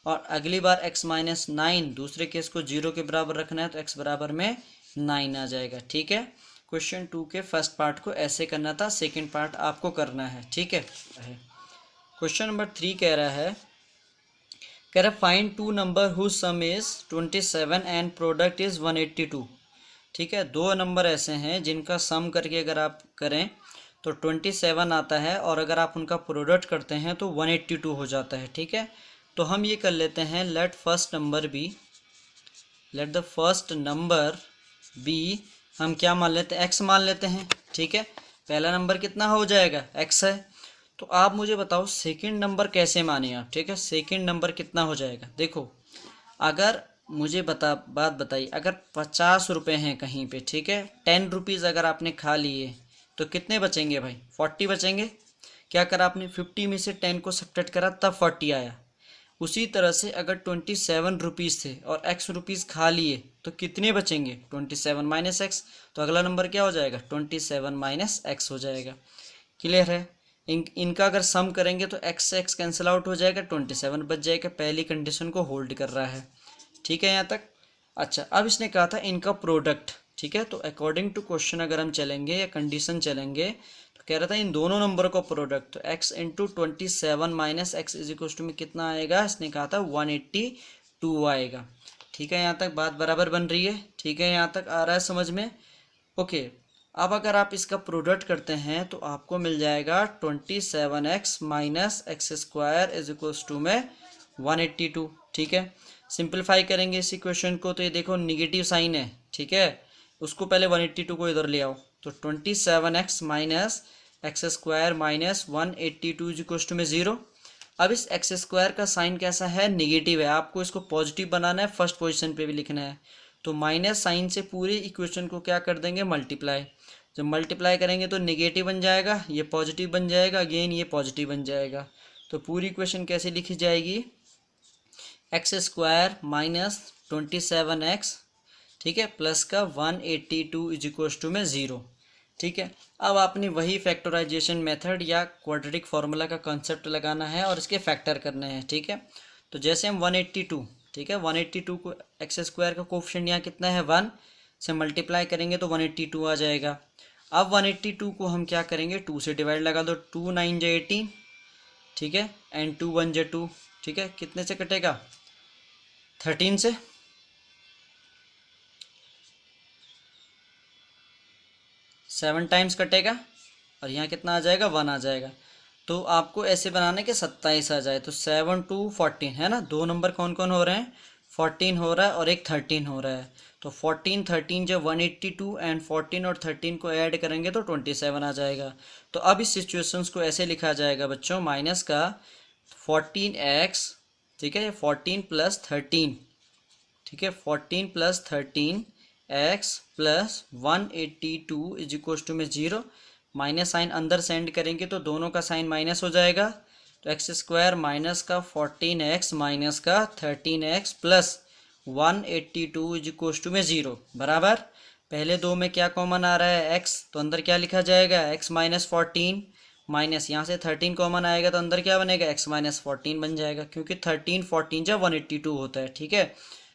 और अगली बार x माइनस 9 दूसरे केस को 0 के बराबर रखना है, तो x बराबर में 9 आ जाएगा, ठीक है। क्वेश्चन 2 के फर्स्ट पार्ट को ऐसे करना था, सेकेंड पार्ट आपको करना है, ठीक है। क्वेश्चन नंबर 3 कह रहा find two number whose sum is 27 and product is 182, ठीक है। दो नंबर ऐसे हैं जिनका सम करके अगर आप करें तो 27 आता है, और अगर आप उनका प्रोडक्ट करते हैं तो 182 हो जाता है, ठीक है। तो हम ये कर लेते हैं, let the first number be हम क्या मान लेते हैं, x मान लेते हैं, ठीक है। पहला नंबर कितना हो जाएगा, x है। तो आप मुझे बताओ सेकंड नंबर कैसे माने आप, ठीक है। सेकंड नंबर कितना हो जाएगा, देखो अगर मुझे बात बताइए, अगर 50 रुपये हैं कहीं पे, ठीक है, 10 रुपीज़ अगर आपने खा लिए तो कितने बचेंगे भाई, 40 बचेंगे। क्या करा आपने, 50 में से 10 को सब्ट्रैक्ट करा तब 40 आया। उसी तरह से अगर 27 रुपीज़ थे और x रुपीज़ खा लिए तो कितने बचेंगे, 27 माइनस एक्स। तो अगला नंबर क्या हो जाएगा, 27 माइनस एक्स हो जाएगा। क्लियर है। इनका अगर सम करेंगे तो x से x कैंसिल आउट हो जाएगा, 27 बच जाएगा। पहली कंडीशन को होल्ड कर रहा है, ठीक है यहाँ तक। अच्छा, अब इसने कहा था इनका प्रोडक्ट, ठीक है। तो अकॉर्डिंग टू क्वेश्चन अगर हम चलेंगे या कंडीशन चलेंगे तो कह रहा था इन दोनों नंबर का प्रोडक्ट, तो x into 27 minus x is equal to में कितना आएगा, इसने कहा था 182 आएगा, ठीक है। यहाँ तक बात बराबर बन रही है, ठीक है, यहाँ तक आ रहा है समझ में, ओके। अब अगर आप इसका प्रोडक्ट करते हैं तो आपको मिल जाएगा 27x minus x square is equal to में 182, ठीक है। सिंपलीफाई करेंगे इस इक्वेशन को तो ये देखो निगेटिव साइन है, ठीक है, उसको पहले 182 को इधर ले आओ, तो 27x minus x square minus 182 is equal to में 0। अब इस एक्स स्क्वायर का साइन कैसा है, निगेटिव है, आपको इसको पॉजिटिव बनाना है, फर्स्ट पोजीशन पे भी लिखना है। तो माइनस साइन से पूरे इक्वेशन को क्या कर देंगे, मल्टीप्लाई। जब मल्टीप्लाई करेंगे तो निगेटिव बन जाएगा, ये पॉजिटिव बन जाएगा, अगेन ये पॉजिटिव बन जाएगा। तो पूरी इक्वेशन कैसे लिखी जाएगी, एक्स स्क्वायर माइनस 27x, ठीक है, प्लस का 182 इज इक्वल टू में 0, ठीक है। अब आपने वही फैक्टराइजेशन मेथड या क्वाड्रेटिक फार्मूला का कॉन्सेप्ट लगाना है और इसके फैक्टर करने हैं, ठीक है। तो जैसे हम 182 ठीक है। 182 को एक्स स्क्वायर का कोफिशिएंट यहाँ कितना है 1 से मल्टीप्लाई करेंगे तो 182 आ जाएगा। अब 182 को हम क्या करेंगे 2 से डिवाइड लगा दो, 2 9 जा 18, ठीक है, एंड 2 1 जा 2, ठीक है, कितने से कटेगा 13 से, 7 टाइम्स कटेगा और यहाँ कितना आ जाएगा 1 आ जाएगा। तो आपको ऐसे बनाने के 27 आ जाए तो 7 2 14 है ना, दो नंबर कौन कौन हो रहे हैं 14 हो रहा है और एक 13 हो रहा है। तो 14 13 जब 182 एंड 14 और 13 को ऐड करेंगे तो 27 आ जाएगा। तो अब इस सिचुएशंस को ऐसे लिखा जाएगा बच्चों, माइनस का 14x, ठीक है, 14 प्लस 13, ठीक है, 14 plus 13 x plus 182 is equal to में 0, माइनस साइन अंदर सेंड करेंगे तो दोनों का साइन माइनस हो जाएगा। तो एक्स स्क्वायर माइनस का 14x माइनस का 13x plus 182 is equal to में 0 बराबर, पहले दो में क्या कॉमन आ रहा है x, तो अंदर क्या लिखा जाएगा x माइनस 14 माइनस यहाँ से 13 कॉमन आएगा तो अंदर क्या बनेगा x माइनस 14 बन जाएगा, क्योंकि 13 14 जब 182 होता है, ठीक है,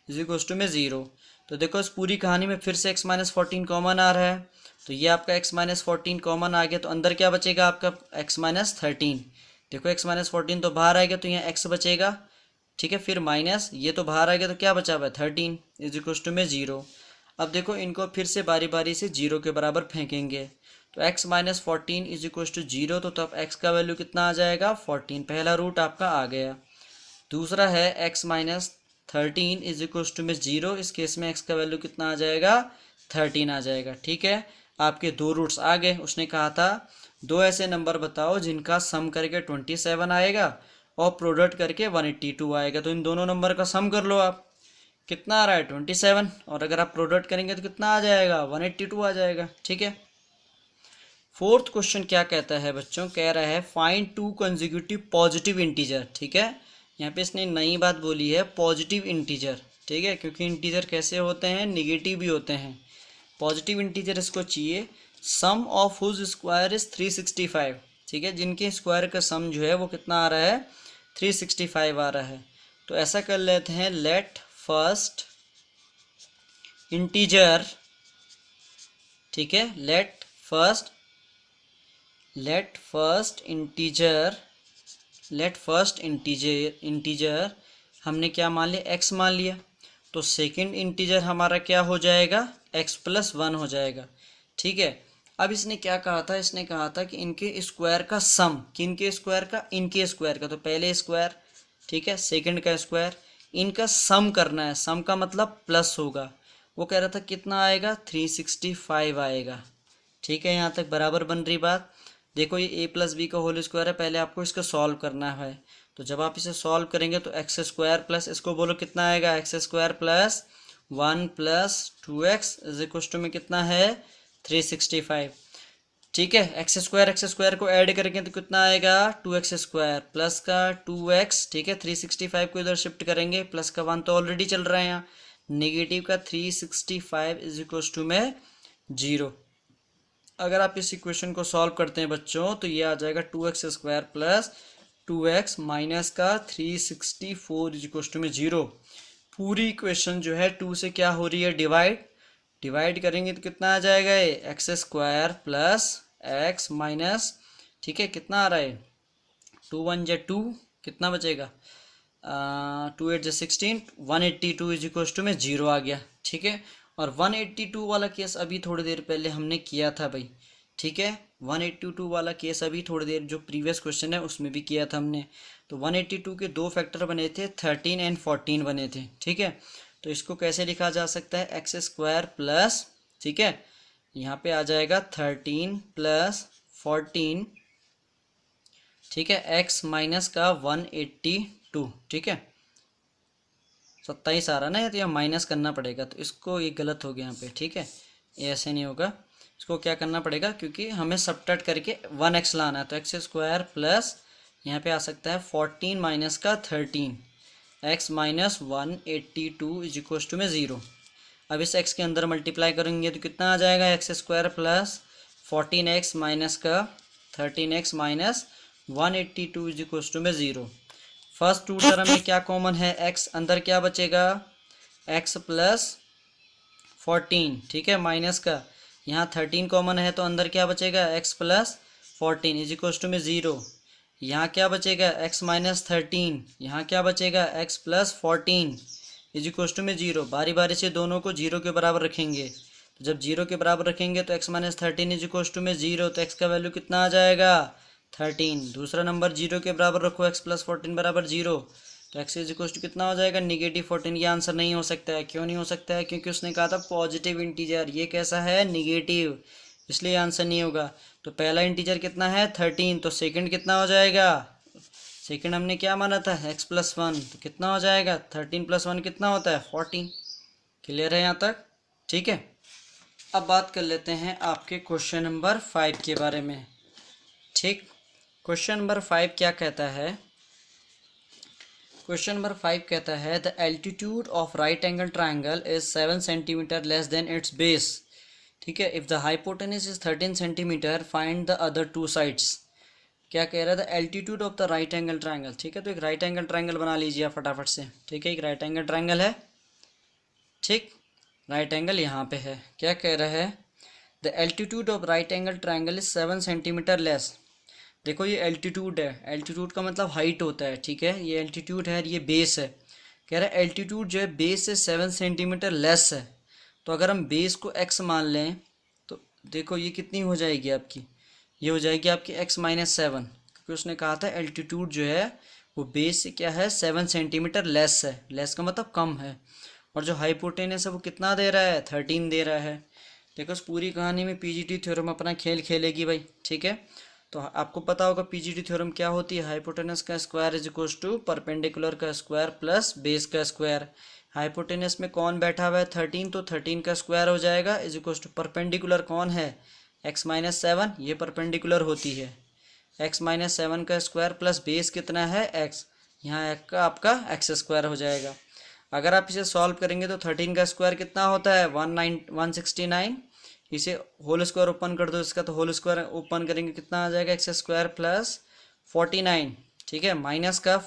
इज इक्वल टू में 0। तो देखो इस पूरी कहानी में फिर से x माइनस 14 कॉमन आ रहा है, तो ये आपका x माइनस 14 कॉमन आ गया, तो अंदर क्या बचेगा आपका x माइनस 13, देखो x माइनस 14 तो बाहर आ गया तो यहाँ x बचेगा, ठीक है, फिर माइनस ये तो बाहर आ गया तो क्या बचा हुआ है 13 इज इक्वल टू में 0। अब देखो इनको फिर से बारी बारी से 0 के बराबर फेंकेंगे, तो x minus 14 is equal to 0, तो तब x का वैल्यू कितना आ जाएगा 14, पहला रूट आपका आ गया। दूसरा है x minus 13 is equal to में 0, इस केस में x का वैल्यू कितना आ जाएगा 13 आ जाएगा, ठीक है। आपके दो रूट्स आ गए। उसने कहा था दो ऐसे नंबर बताओ जिनका सम करके 27 आएगा और प्रोडक्ट करके 182 आएगा, तो इन दोनों नंबर का सम कर लो आप, कितना आ रहा है 27, और अगर आप प्रोडक्ट करेंगे तो कितना आ जाएगा 182 आ जाएगा, ठीक है। फोर्थ क्वेश्चन क्या कहता है बच्चों, कह रहा है फाइंड 2 कंसेक्यूटिव पॉजिटिव इंटीजर, ठीक है, यहाँ पे इसने नई बात बोली है पॉजिटिव इंटीजर, ठीक है, क्योंकि इंटीजर कैसे होते हैं निगेटिव भी होते हैं। पॉजिटिव इंटीजर इसको चाहिए, सम ऑफ हुज स्क्वायर इज 365, ठीक है, जिनके स्क्वायर का सम जो है वो कितना आ रहा है 365 आ रहा है। तो ऐसा कर लेते हैं, लेट फर्स्ट इंटीजर, ठीक है, लेट फर्स्ट इंटीजर हमने क्या मान लिया x मान लिया, तो सेकंड इंटीजर हमारा क्या हो जाएगा x प्लस 1 हो जाएगा, ठीक है। अब इसने क्या कहा था, इसने कहा था कि इनके स्क्वायर का सम, किनके स्क्वायर का इनके स्क्वायर का, तो पहले स्क्वायर, ठीक है, सेकंड का स्क्वायर, इनका सम करना है, सम का मतलब प्लस होगा। वो कह रहा था कितना आएगा 365 आएगा, ठीक है, यहाँ तक बराबर बन रही बात। देखो ये a प्लस बी का होल स्क्वायर है, पहले आपको इसको सॉल्व करना है, तो जब आप इसे सॉल्व करेंगे तो एक्स स्क्वायर प्लस इसको बोलो कितना आएगा x square plus 1 plus 2x is equal to में कितना है 365, ठीक है। एक्स स्क्वायर को ऐड करेंगे तो कितना आएगा 2x स्क्वायर प्लस का 2x, ठीक है, 365 को इधर शिफ्ट करेंगे, प्लस का 1 तो ऑलरेडी चल रहा है यहाँ, नेगेटिव का 365 इज इक्वल टू में 0। अगर आप इस इक्वेशन को सॉल्व करते हैं बच्चों तो ये आ जाएगा 2x square plus 2x minus का 364 इज इक्वल टू में 0। पूरी इक्वेशन जो है 2 से क्या हो रही है डिवाइड करेंगे तो कितना आ जाएगा ये x square plus x minus, ठीक है, कितना आ रहा है 2 1 जा 2, कितना बचेगा 2 8 जा 16, 182 इज इक्वल टू में 0 आ गया, ठीक है। और 182 वाला केस अभी थोड़ी देर पहले हमने किया था भाई, ठीक है, 182 वाला केस अभी थोड़ी देर जो प्रीवियस क्वेश्चन है उसमें भी किया था हमने। तो 182 के दो फैक्टर बने थे 13 एंड 14 बने थे, ठीक है। तो इसको कैसे लिखा जा सकता है एक्स स्क्वायर प्लस, ठीक है, यहाँ पे आ जाएगा 13 प्लस 14, ठीक है, एक्स माइनस का 182, ठीक है, 27 आ रहा ना, तो यहाँ माइनस करना पड़ेगा, तो इसको ये गलत हो गया यहाँ पे, ठीक है, ये ऐसे नहीं होगा, इसको क्या करना पड़ेगा क्योंकि हमें सबट्रैक्ट करके 1x लाना है, तो एक्स स्क्वायर प्लस यहाँ पे आ सकता है 14 माइनस का 13 x minus 182 is equal to में 0। अब इस x के अंदर मल्टीप्लाई करेंगे तो कितना आ जाएगा x square plus 14x minus का 13x minus 182 is equal to में 0। फर्स्ट टू टर्म में क्या कॉमन है, x, अंदर क्या बचेगा x प्लस 14, ठीक है, माइनस का यहाँ 13 कॉमन है तो अंदर क्या बचेगा x plus 14 is equal to में 0। यहाँ क्या बचेगा x माइनस 13, यहाँ क्या बचेगा x plus 14 is equal to में 0। बारी बारी से दोनों को 0 के बराबर रखेंगे, तो जब 0 के बराबर रखेंगे तो x minus 13 is equal to में 0, तो x का वैल्यू कितना आ जाएगा 13। दूसरा नंबर 0 के बराबर रखो, x प्लस 14 बराबर 0, तो x इज इक्वल टू कितना हो जाएगा -14। ये आंसर नहीं हो सकता है, क्यों नहीं हो सकता है, क्योंकि उसने कहा था पॉजिटिव इंटीजर, ये कैसा है नेगेटिव, इसलिए आंसर नहीं होगा। तो पहला इंटीजर कितना है 13, तो सेकंड कितना हो जाएगा, सेकंड हमने क्या माना था x प्लस 1, तो कितना हो जाएगा 13 प्लस 1 कितना होता है 14। क्लियर है यहाँ तक, ठीक है। अब बात कर लेते हैं आपके क्वेश्चन नंबर 5 के बारे में, ठीक। क्वेश्चन नंबर 5 क्या कहता है, क्वेश्चन नंबर 5 कहता है the altitude of right angle triangle is 7 centimetre less than it's base, ठीक है। If the hypotenuse is 13 centimetre find the other two sides. क्या कह रहा है, the altitude of the right angle triangle, ठीक है। तो एक राइट एंगल ट्राइंगल बना लीजिए आप फटाफट से, ठीक है। एक राइट एंगल ट्राइंगल है, ठीक, राइट एंगल यहाँ पे है। क्या कह रहा है, the altitude of right angle triangle is 7 centimetre less. देखो ये एल्टीट्यूड है, एल्टीट्यूड का मतलब हाइट होता है, ठीक है। ये एल्टीट्यूड है, ये बेस है। कह रहा है एल्टीट्यूड जो है बेस से 7 सेंटीमीटर लेस है। तो अगर हम बेस को x मान लें तो देखो ये कितनी हो जाएगी आपकी, ये हो जाएगी आपकी x माइनस 7, क्योंकि उसने कहा था एल्टीट्यूड जो है वो बेस से क्या है 7 सेंटीमीटर लेस है। लेस का मतलब कम है। और जो हाइपोटेनस है वो कितना दे रहा है 13 दे रहा है। देखो इस पूरी कहानी में पीजीटी थ्योरम अपना खेल खेलेगी भाई, ठीक है। तो आपको पता होगा पीजीटी थ्योरम क्या होती है, हाइपोटेनस का square is equal to perpendicular का स्क्वायर प्लस बेस का स्क्वायर। हाइपोटेनस में कौन बैठा हुआ है 13, तो 13 का स्क्वायर हो जाएगा इज इक्वल टू परपेंडिकुलर कौन है x माइनस 7, ये परपेंडिकुलर होती है। x माइनस 7 का स्क्वायर प्लस बेस कितना है x, यहाँ का आपका x स्क्वायर हो जाएगा। अगर आप इसे सॉल्व करेंगे तो 13 का स्क्वायर कितना होता है 169, इसे होल स्क्वायर ओपन कर दो इसका, तो होल स्क्वायर ओपन करेंगे कितना आ जाएगा x स्क्वायर प्लस 49, ठीक है, माइनस का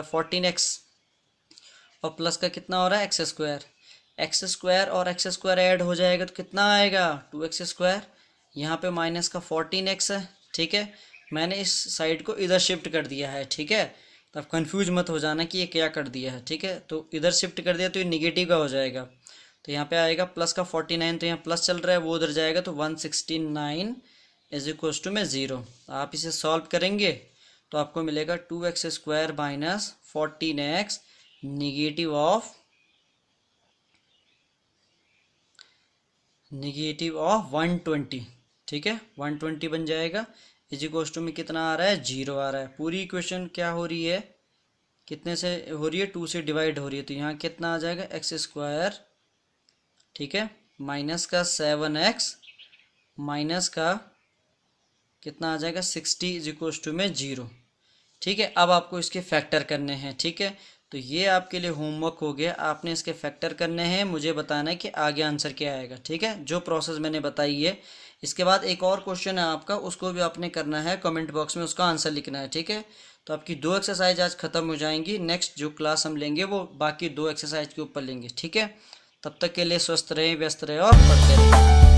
14x और प्लस का कितना हो रहा है x स्क्वायर और x स्क्वायर ऐड हो जाएगा तो कितना आएगा 2x स्क्वायर। यहाँ पे माइनस का 14x है, ठीक है। मैंने इस साइड को इधर शिफ्ट कर दिया है, ठीक है। तब कंफ्यूज मत हो जाना कि ये क्या कर दिया है, ठीक है। तो इधर शिफ्ट कर दिया तो ये निगेटिव का हो जाएगा, तो यहाँ पे आएगा प्लस का 49, तो यहाँ प्लस चल रहा है वो उधर जाएगा, तो 169 इज इक्वल टू में 0। आप इसे सॉल्व करेंगे तो आपको मिलेगा 2x square minus 14x negative of 120, ठीक है, 120 बन जाएगा इज इक्वल टू में कितना आ रहा है 0 आ रहा है। पूरी इक्वेशन क्या हो रही है, कितने से हो रही है 2 से डिवाइड हो रही है, तो यहाँ कितना आ जाएगा x स्क्वायर, ठीक है, माइनस का 7x माइनस का कितना आ जाएगा 60 इज इक्वल टू में 0, ठीक है। अब आपको इसके फैक्टर करने हैं, ठीक है। तो ये आपके लिए होमवर्क हो गया, आपने इसके फैक्टर करने हैं, मुझे बताना है कि आगे आंसर क्या आएगा, ठीक है, जो प्रोसेस मैंने बताई है। इसके बाद एक और क्वेश्चन है आपका, उसको भी आपने करना है, कमेंट बॉक्स में उसका आंसर लिखना है, ठीक है। तो आपकी 2 एक्सरसाइज आज खत्म हो जाएंगी, नेक्स्ट जो क्लास हम लेंगे वो बाकी 2 एक्सरसाइज के ऊपर लेंगे, ठीक है। तब तक के लिए स्वस्थ रहें, व्यस्त रहें और पढ़ते रहें।